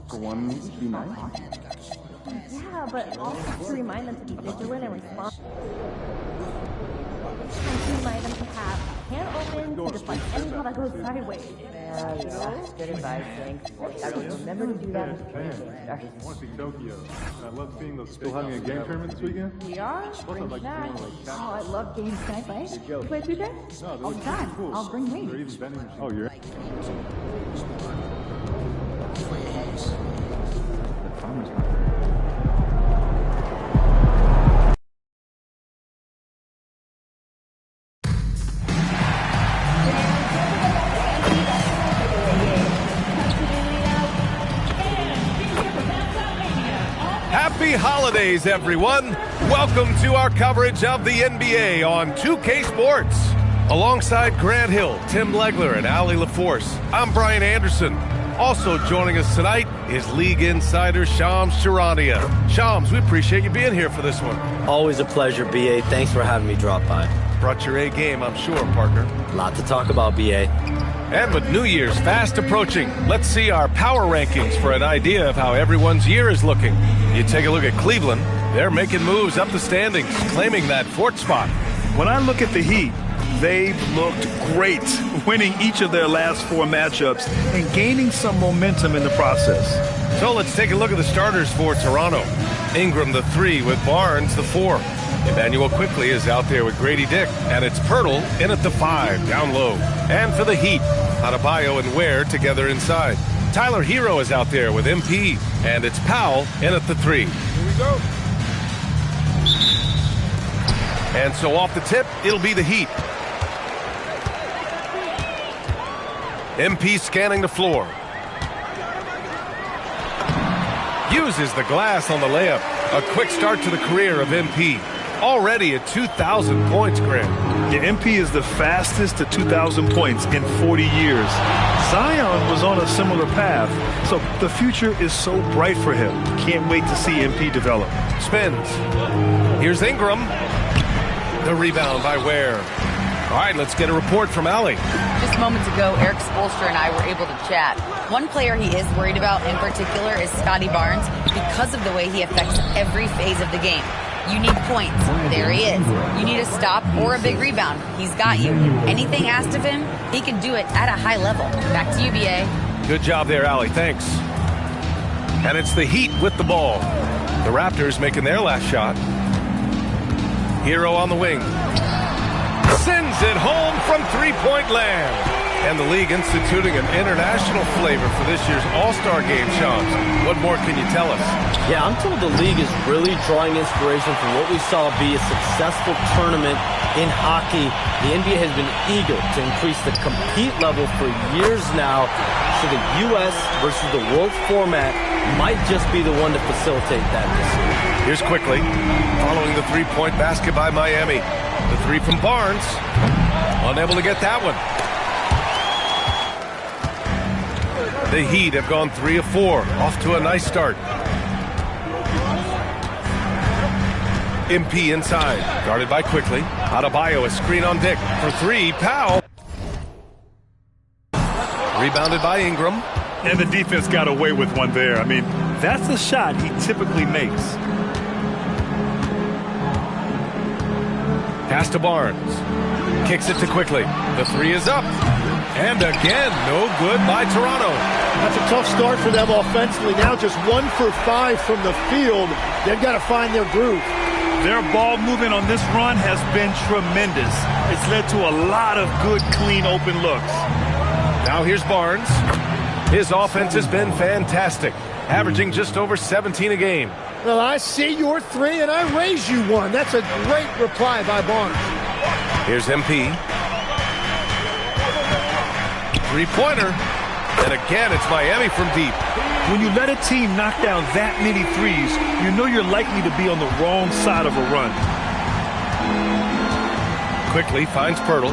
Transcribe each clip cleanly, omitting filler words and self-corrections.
For one, be nice. Yeah, but also to remind them to be vigilant and responsible. And to remind them to have hand open to deflect any ball that goes sideways. Yeah, good advice, thanks. Remember to do that with training. I want to see Tokyo. I love seeing those. Still having a game tournament this weekend? We are. Bring snack. Oh, I love games. Can I play? You play 2K? No, All the time. cool. I'll bring They're me. even vending machines. Oh, you're. Happy holidays, everyone. Welcome to our coverage of the NBA on 2K Sports. Alongside Grant Hill, Tim Legler, and Ali LaForce, I'm Brian Anderson. Also joining us tonight is League Insider Shams Charania. Shams, we appreciate you being here for this one. Always a pleasure, BA. Thanks for having me drop by. Brought your A game, I'm sure, Parker. Lot to talk about, BA. And with New Year's fast approaching, let's see our power rankings for an idea of how everyone's year is looking. You take a look at Cleveland. They're making moves up the standings, claiming that fourth spot. When I look at the Heat, they've looked great, winning each of their last 4 matchups and gaining some momentum in the process. So let's take a look at the starters for Toronto. Ingram the 3 with Barnes the 4. Emmanuel Quickley is out there with Grady Dick, and it's Pirtle in at the 5, down low. And for the Heat, Adebayo and Ware together inside. Tyler Hero is out there with MP, and it's Powell in at the 3. Here we go. And so off the tip, it'll be the Heat. MP scanning the floor. Uses the glass on the layup. A quick start to the career of MP. Already at 2,000 points, Grant. Yeah, MP is the fastest to 2,000 points in 40 years. Zion was on a similar path, so the future is so bright for him. Can't wait to see MP develop. Spins. Here's Ingram. The rebound by Ware. All right, let's get a report from Allie. Just moments ago, Eric Spoelstra and I were able to chat. One player he is worried about in particular is Scotty Barnes because of the way he affects every phase of the game. You need points. There he is. You need a stop or a big rebound. He's got you. Anything asked of him, he can do it at a high level. Back to you, BA. Good job there, Allie. Thanks. And it's the Heat with the ball. The Raptors making their last shot. Hero on the wing. Sends it home from three-point land. And the league instituting an international flavor for this year's All-Star game, Sean. What more can you tell us? Yeah, I'm told the league is really drawing inspiration from what we saw be a successful tournament in hockey. The NBA has been eager to increase the compete level for years now, so the U.S. versus the world format might just be the one to facilitate that this year. Here's Quickley, following the three-point basket by Miami. The 3 from Barnes, unable to get that one. The Heat have gone 3 of 4, off to a nice start. MP inside, guarded by Quickley. Adebayo, a screen on Dick for 3. Powell. Rebounded by Ingram. And the defense got away with one there. I mean, that's a shot he typically makes. Pass to Barnes. Kicks it to Quickley. The 3 is up. And again, no good by Toronto. That's a tough start for them offensively. Now just 1 for 5 from the field. They've got to find their groove. Their ball movement on this run has been tremendous. It's led to a lot of good, clean, open looks. Now here's Barnes. His offense has been fantastic, averaging just over 17 a game. Well, I see your 3 and I raise you 1. That's a great reply by Barnes. Here's MP. Three-pointer. And again, it's Miami from deep. When you let a team knock down that many threes, you know you're likely to be on the wrong side of a run. Quickly finds Pirtle.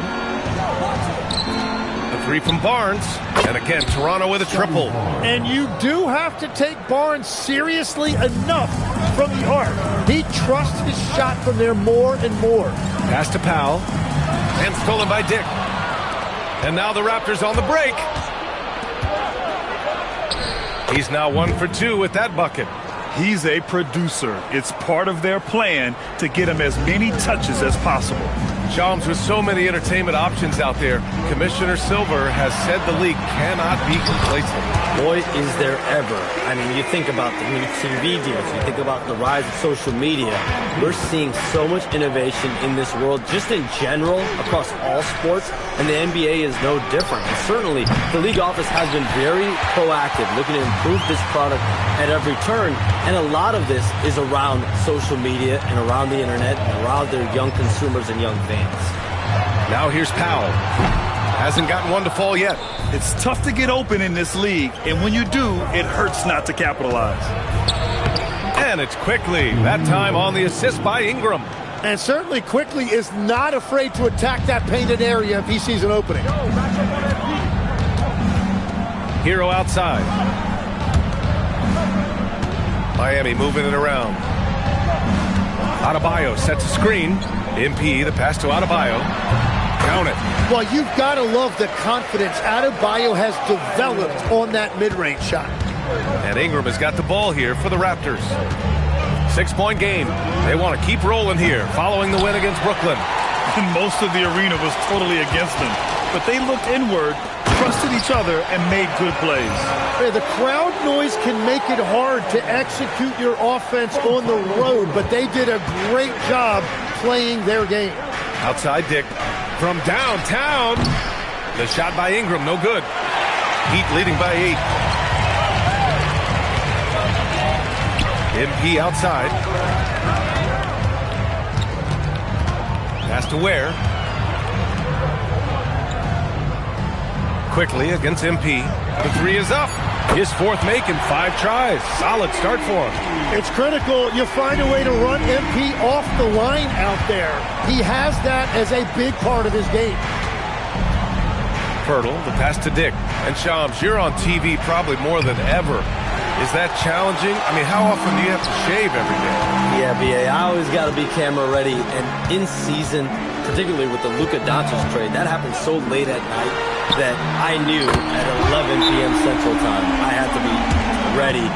The 3 from Barnes. And again, Toronto with a triple. And you do have to take Barnes seriously enough from the arc. He trusts his shot from there more and more. Pass to Powell. And stolen by Dick. And now the Raptors on the break. He's now 1 for 2 with that bucket. He's a producer. It's part of their plan to get him as many touches as possible. Shams, with so many entertainment options out there, Commissioner Silver has said the league cannot be complacent. Boy, is there ever. I mean, you think about the new TV deals, you think about the rise of social media. We're seeing so much innovation in this world, just in general, across all sports, and the NBA is no different. And certainly, the league office has been very proactive, looking to improve this product at every turn. And a lot of this is around social media and around the internet and around their young consumers and young fans. Now here's Powell. Hasn't gotten one to fall yet. It's tough to get open in this league, and when you do, it hurts not to capitalize. And it's Quickly. That time on the assist by Ingram. And certainly Quickly is not afraid to attack that painted area if he sees an opening. Hero outside. Miami moving it around. Adebayo sets a screen. MP, the pass to Adebayo. Count it. Well, you've got to love the confidence Adebayo has developed on that mid-range shot. And Ingram has got the ball here for the Raptors. 6-point game. They want to keep rolling here following the win against Brooklyn. And most of the arena was totally against them. But they looked inward, trusted each other, and made good plays. Hey, the crowd noise can make it hard to execute your offense on the road, but they did a great job playing their game. Outside Dick from downtown. The shot by Ingram, no good. Heat leading by 8. MP outside. Pass to Ware. Quickly against MP. The three is up. His fourth make in 5 tries. Solid start for him. It's critical you find a way to run MP off the line out there. He has that as a big part of his game. Pirtle, the pass to Dick. And Shams, you're on TV probably more than ever. Is that challenging? I mean, how often do you have to shave every day? Yeah, BA, I always got to be camera ready. And in season, particularly with the Luka Doncic trade, that happened so late at night that I knew at 11 p.m. Central Time I had to be ready.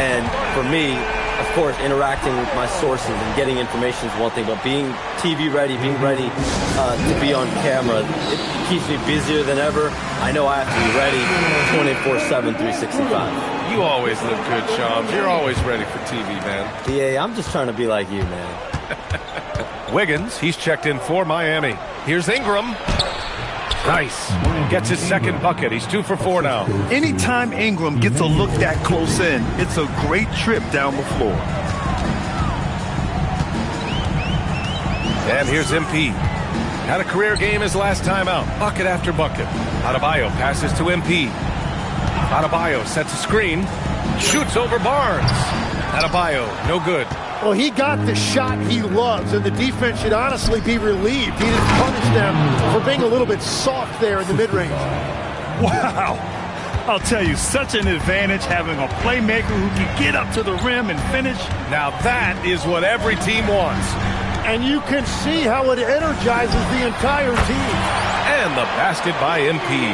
And for me, of course, interacting with my sources and getting information is one thing, but being TV ready, being ready to be on camera, it keeps me busier than ever. I know I have to be ready 24/7, 365. You always look good, Shams. You're always ready for TV, man. BA, I'm just trying to be like you, man. Wiggins, he's checked in for Miami. Here's Ingram. Nice. Gets his second bucket. He's 2 for 4 now. Anytime Ingram gets a look that close in, it's a great trip down the floor. And here's MP. Had a career game his last time out. Bucket after bucket. Adebayo passes to MP. Adebayo sets a screen. Shoots over Barnes. Adebayo, no good. Well, he got the shot he loves, and the defense should honestly be relieved. He didn't punish them for being a little bit soft there in the mid-range. Wow. I'll tell you, such an advantage having a playmaker who can get up to the rim and finish. Now that is what every team wants. And you can see how it energizes the entire team. And the basket by MP.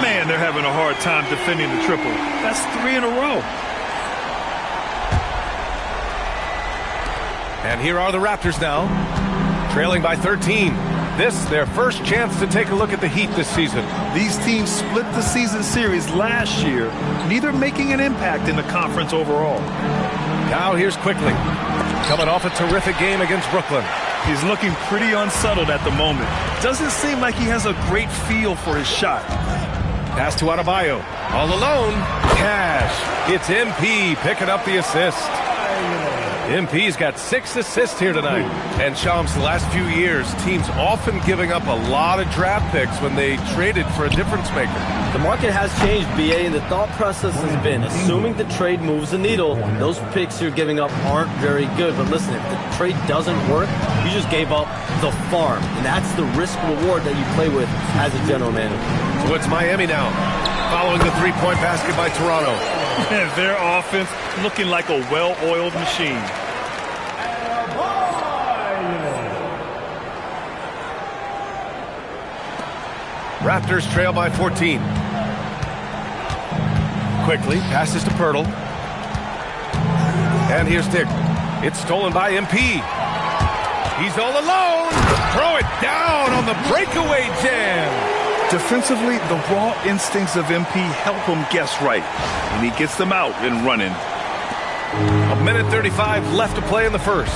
Man, they're having a hard time defending the triple. That's 3 in a row. And here are the Raptors now, trailing by 13. This, their first chance to take a look at the Heat this season. These teams split the season series last year, neither making an impact in the conference overall. Now here's Quickly, coming off a terrific game against Brooklyn. He's looking pretty unsettled at the moment. Doesn't seem like he has a great feel for his shot. Pass to Adebayo, all alone. Cash. It's MP picking up the assist. MP's got 6 assists here tonight. And Shams, the last few years, teams often giving up a lot of draft picks when they traded for a difference maker. The market has changed, BA, and the thought process has been, assuming the trade moves the needle, those picks you're giving up aren't very good. But listen, if the trade doesn't work, you just gave up the farm. And that's the risk-reward that you play with as a general manager. So it's Miami now, following the 3-point basket by Toronto. And their offense looking like a well-oiled machine. Raptors trail by 14. Quickly passes to Pirtle. And here's Dick. It's stolen by MP. He's all alone. Throw it down on the breakaway jam. Defensively, the raw instincts of MP help him guess right, and he gets them out and running. 1:35 left to play in the first.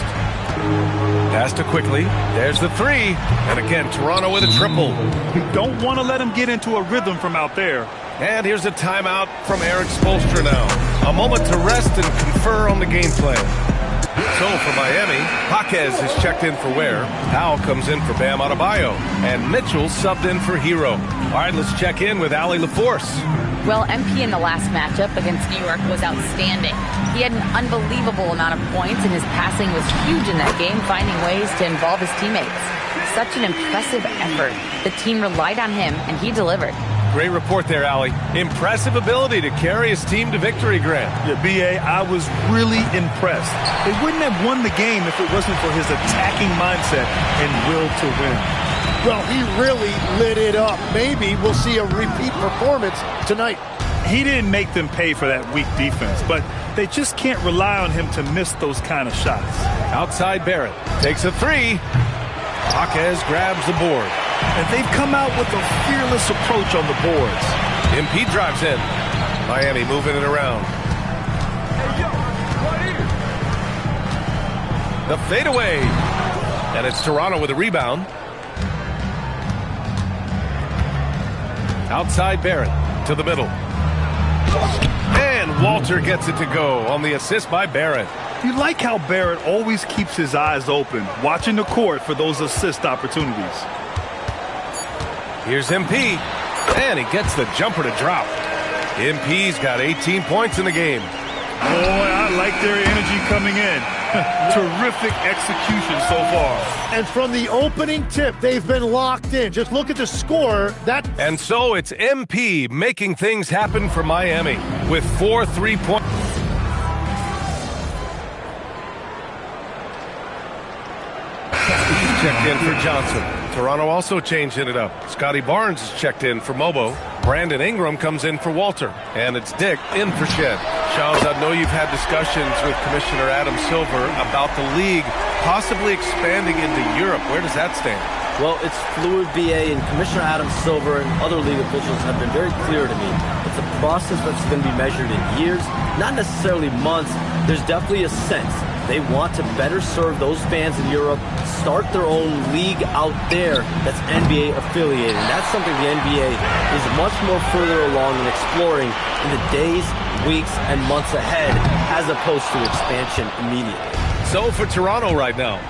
Pass to Quickly. There's the three. And again, Toronto with a triple. You don't want to let him get into a rhythm from out there. And here's a timeout from Eric Spoelstra now. A moment to rest and confer on the game plan. So for Miami, Jaquez is checked in for Ware. Powell comes in for Bam Adebayo. And Mitchell subbed in for Hero. All right, let's check in with Allie LaForce. Well, MP in the last matchup against New York was outstanding. He had an unbelievable amount of points, and his passing was huge in that game, finding ways to involve his teammates. Such an impressive effort. The team relied on him, and he delivered. Great report there, Allie. Impressive ability to carry his team to victory, Grant. Yeah, B.A., I was really impressed. They wouldn't have won the game if it wasn't for his attacking mindset and will to win. Well, he really lit it up. Maybe we'll see a repeat performance tonight. He didn't make them pay for that weak defense, but they just can't rely on him to miss those kind of shots. Outside Barrett takes a three. Jaquez grabs the board. And they've come out with a fearless approach on the boards. MP drives in. Miami moving it around. The fadeaway. And it's Toronto with a rebound. Outside Barrett to the middle. And Walter gets it to go on the assist by Barrett. You like how Barrett always keeps his eyes open, watching the court for those assist opportunities. Here's MP, and he gets the jumper to drop. MP's got 18 points in the game. Boy, I like their energy coming in. Terrific execution so far. And from the opening tip, they've been locked in. Just look at the score. And so it's MP making things happen for Miami with 4 3-point. Checked in for Johnson. Toronto also changing it up. Scotty Barnes is checked in for Mobo. Brandon Ingram comes in for Walter. And it's Dick in for Shed. Charles, I know you've had discussions with Commissioner Adam Silver about the league possibly expanding into Europe. Where does that stand? Well, it's fluid, BA, and Commissioner Adam Silver and other league officials have been very clear to me. It's a process that's going to be measured in years, not necessarily months. There's definitely a sense they want to better serve those fans in Europe, start their own league out there that's NBA affiliated. And that's something the NBA is much more further along in exploring in the days, weeks, and months ahead, as opposed to expansion immediately. So for Toronto right now,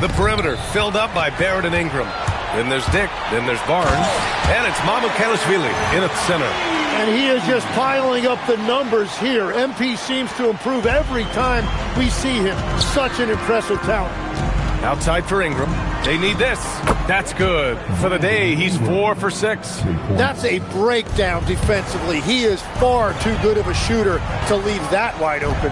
the perimeter filled up by Barrett and Ingram. Then there's Dick, then there's Barnes, and it's Mamukelashvili in at center. And he is just piling up the numbers here. MP seems to improve every time we see him. Such an impressive talent. Outside for Ingram. They need this. That's good. For the day, he's 4 for 6. That's a breakdown defensively. He is far too good of a shooter to leave that wide open.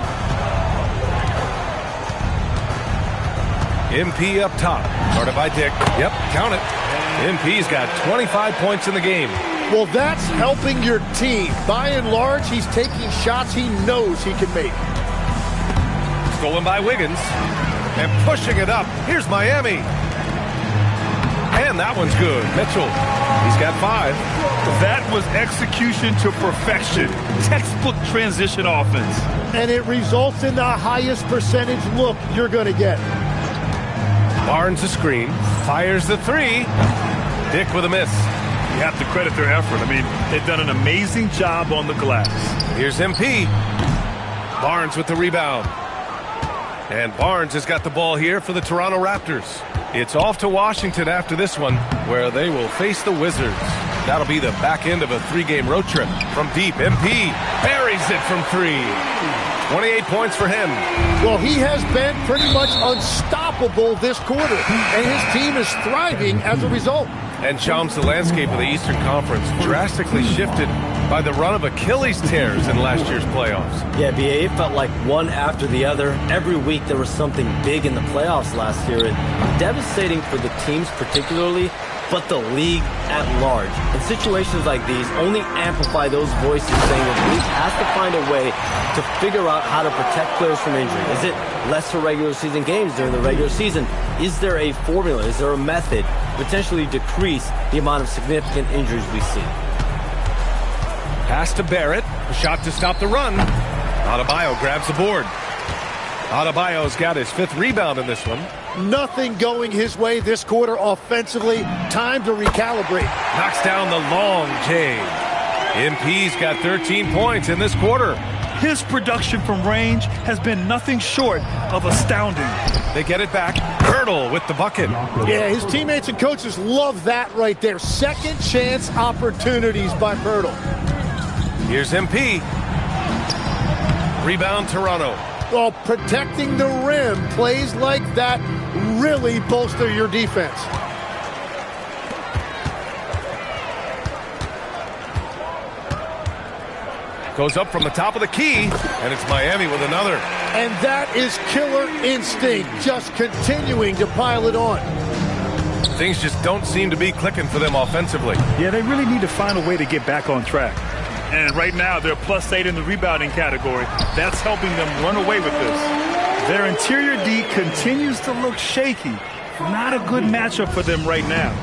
MP up top. Started by Dick. Yep, count it. MP's got 25 points in the game. Well, that's helping your team. By and large, he's taking shots he knows he can make. Stolen by Wiggins. And pushing it up. Here's Miami. And that one's good. Mitchell. He's got 5. That was execution to perfection. Textbook transition offense. And it results in the highest percentage look you're going to get. Barnes a screen. Fires the 3. Dick with a miss. You have to credit their effort. I mean, they've done an amazing job on the glass. Here's MP. Barnes with the rebound. And Barnes has got the ball here for the Toronto Raptors. It's off to Washington after this one, where they will face the Wizards. That'll be the back end of a 3-game road trip. From deep, MP buries it from 3. 28 points for him. Well, he has been pretty much unstoppable this quarter, and his team is thriving as a result. And Shams, the landscape of the Eastern Conference drastically shifted by the run of Achilles tears in last year's playoffs. Yeah, BA, it felt like one after the other. Every week there was something big in the playoffs last year, and devastating for the teams particularly. but the league at large. And situations like these only amplify those voices saying that the league has to find a way to figure out how to protect players from injury. Is it lesser regular season games during the regular season? Is there a formula? Is there a method to potentially decrease the amount of significant injuries we see? Pass to Barrett. A shot to stop the run. Adebayo grabs the board. Adebayo's got his 5th rebound in this one. Nothing going his way this quarter offensively. Time to recalibrate. Knocks down the long J. MP's got 13 points in this quarter. His production from range has been nothing short of astounding. They get it back. Hurdle with the bucket. Yeah, his teammates and coaches love that right there. Second chance opportunities by Hurdle. Here's MP. Rebound Toronto. Well, protecting the rim, plays like that really bolster your defense. Goes up from the top of the key, and it's Miami with another. And that is killer instinct, just continuing to pile it on. Things just don't seem to be clicking for them offensively. Yeah, they really need to find a way to get back on track. And right now, they're +8 in the rebounding category. That's helping them run away with this. Their interior D continues to look shaky. Not a good matchup for them right now.